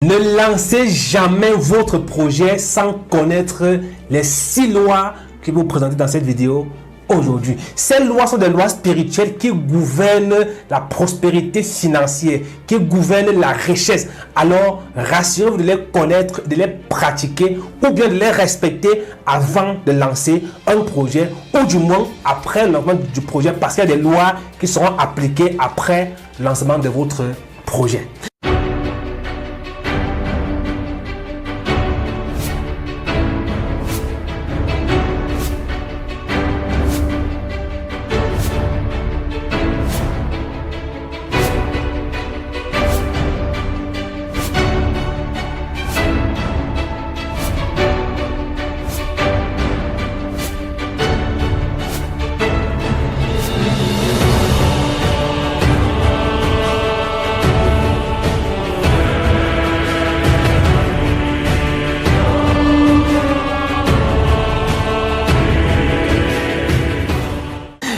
Ne lancez jamais votre projet sans connaître les 6 lois que vous présentez dans cette vidéo aujourd'hui. Ces lois sont des lois spirituelles qui gouvernent la prospérité financière, qui gouvernent la richesse. Alors, rassurez-vous de les connaître, de les pratiquer ou bien de les respecter avant de lancer un projet ou du moins après le lancement du projet, parce qu'il y a des lois qui seront appliquées après le lancement de votre projet.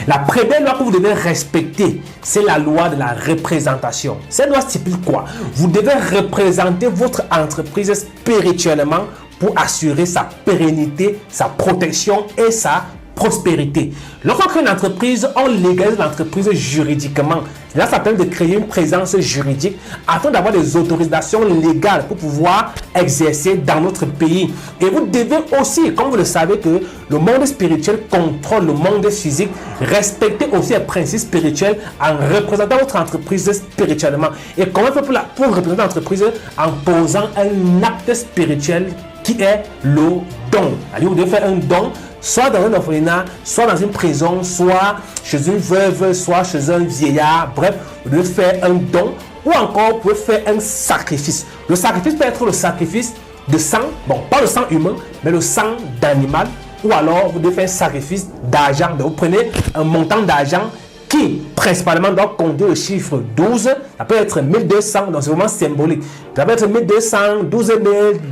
La première loi que vous devez respecter, c'est la loi de la représentation. Cette loi stipule quoi? Vous devez représenter votre entreprise spirituellement pour assurer sa pérennité, sa protection et sa prospérité. Lorsqu'on crée une entreprise, on légalise l'entreprise juridiquement. Là, ça permet de créer une présence juridique afin d'avoir des autorisations légales pour pouvoir exercer dans notre pays. Et vous devez aussi, comme vous le savez, que le monde spirituel contrôle le monde physique, respecter aussi les principes spirituels en représentant votre entreprise spirituellement. Et comment faire pour représenter l'entreprise? En posant un acte spirituel qui est le don. Alors, vous devez faire un don, soit dans un orphelinat, soit dans une prison, soit chez une veuve, soit chez un vieillard. Bref, vous devez faire un don ou encore vous pouvez faire un sacrifice. Le sacrifice peut être le sacrifice de sang, bon, pas le sang humain, mais le sang d'animal, ou alors vous devez faire un sacrifice d'argent. Donc, vous prenez un montant d'argent qui principalement doit compter le chiffre 12, ça peut être 1200, donc c'est vraiment symbolique. Ça peut être 1200, 12 000,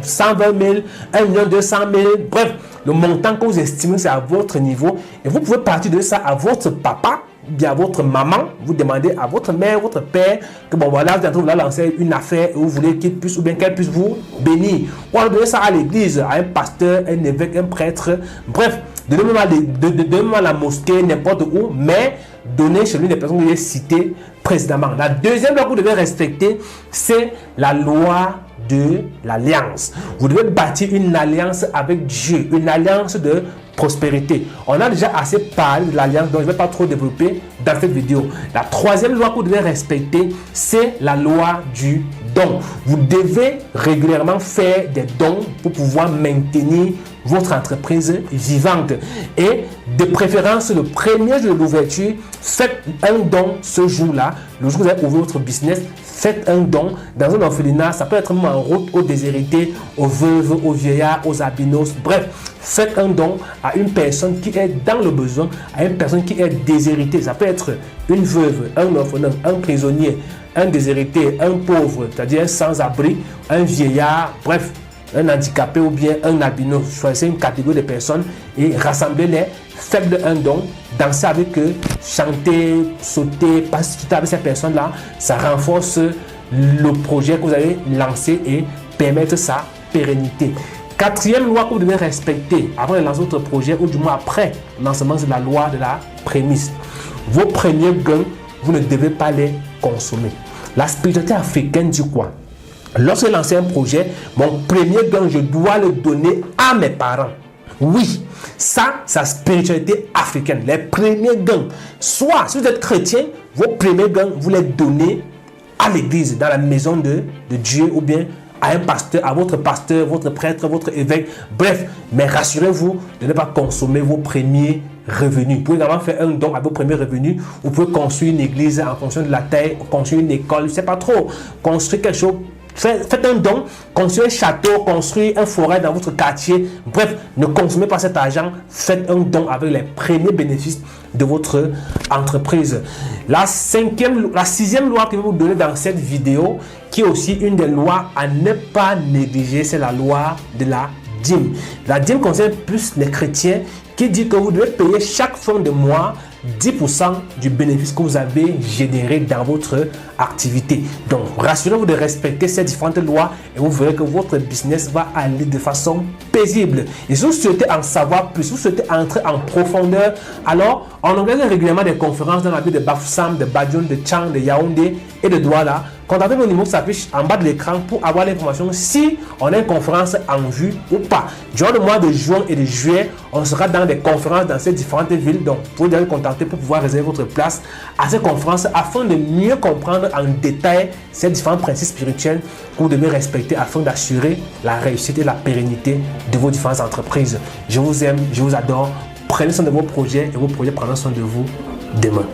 120 000, 1 200 000, bref, le montant que vous estimez, c'est à votre niveau. Et vous pouvez partir de ça à votre papa, bien à votre maman, vous demandez à votre mère, votre père, que bon voilà, vous allez lancer une affaire et vous voulez qu'il puisse ou bien qu'elle puisse vous bénir. Ou alors donnez ça à l'église, à un pasteur, un évêque, un prêtre, bref, donnez-moi à la mosquée, n'importe où, mais donnez chez lui des personnes que j'ai citées précédemment. La deuxième loi que vous devez respecter, c'est la loi de l'alliance. Vous devez bâtir une alliance avec Dieu, une alliance de prospérité. On a déjà assez parlé de l'alliance, donc je ne vais pas trop développer dans cette vidéo. La troisième loi que vous devez respecter, c'est la loi du don. Vous devez régulièrement faire des dons pour pouvoir maintenir votre entreprise vivante. Et de préférence, le premier jour de l'ouverture, faites un don ce jour-là. Le jour où vous avez ouvert votre business, faites un don dans un orphelinat. Ça peut être même en route aux déshérités, aux veuves, aux vieillards, aux albinos. Bref, faites un don à une personne qui est dans le besoin, à une personne qui est déshéritée. Ça peut être une veuve, un orphelin, un prisonnier, un déshérité, un pauvre, c'est-à-dire un sans-abri, un vieillard, bref, un handicapé ou bien un albino. Choisissez une catégorie de personnes et rassemblez-les, faites un don, dansez avec eux, chantez, sautez, passez avec ces personnes-là. Ça renforce le projet que vous avez lancé et permettre sa pérennité. Quatrième loi que vous devez respecter avant de lancer votre projet ou du moins après le lancement, c'est la loi de la prémisse. Vos premiers gains, vous ne devez pas les consommer. La spiritualité africaine dit quoi? Lorsque je lance un projet, mon premier gain, je dois le donner à mes parents. Oui, ça, c'est la spiritualité africaine. Les premiers gains, soit si vous êtes chrétien, vos premiers gains, vous les donnez à l'église, dans la maison de Dieu ou bien à un pasteur, à votre pasteur, votre prêtre, votre évêque. Bref, mais rassurez-vous de ne pas consommer vos premiers revenus. Vous pouvez également faire un don à vos premiers revenus. Vous pouvez construire une église en fonction de la taille, construire une école, je ne sais pas trop, construire quelque chose. Faites un don, construisez un château, construisez un forêt dans votre quartier. Bref, ne consommez pas cet argent. Faites un don avec les premiers bénéfices de votre entreprise. La sixième loi que je vais vous donner dans cette vidéo, qui est aussi une des lois à ne pas négliger, c'est la loi de la dîme. La dîme concerne plus les chrétiens, qui dit que vous devez payer chaque fin de mois 10% du bénéfice que vous avez généré dans votre activité. Donc, rassurez-vous de respecter ces différentes lois et vous verrez que votre business va aller de façon paisible. Et si vous souhaitez en savoir plus, si vous souhaitez entrer en profondeur, alors on organise régulièrement des conférences dans la ville de Bafoussam, de Badion, de Tchang, de Yaoundé et de Douala. Contactez mon numéro qui s'affiche en bas de l'écran pour avoir l'information si on a une conférence en vue ou pas. Durant le mois de juin et de juillet, on sera dans des conférences dans ces différentes villes. Donc, vous pouvez déjà me contacter pour pouvoir réserver votre place à ces conférences afin de mieux comprendre en détail ces différents principes spirituels que vous devez respecter afin d'assurer la réussite et la pérennité de vos différentes entreprises. Je vous aime, je vous adore. Prenez soin de vos projets et vos projets prendront soin de vous demain.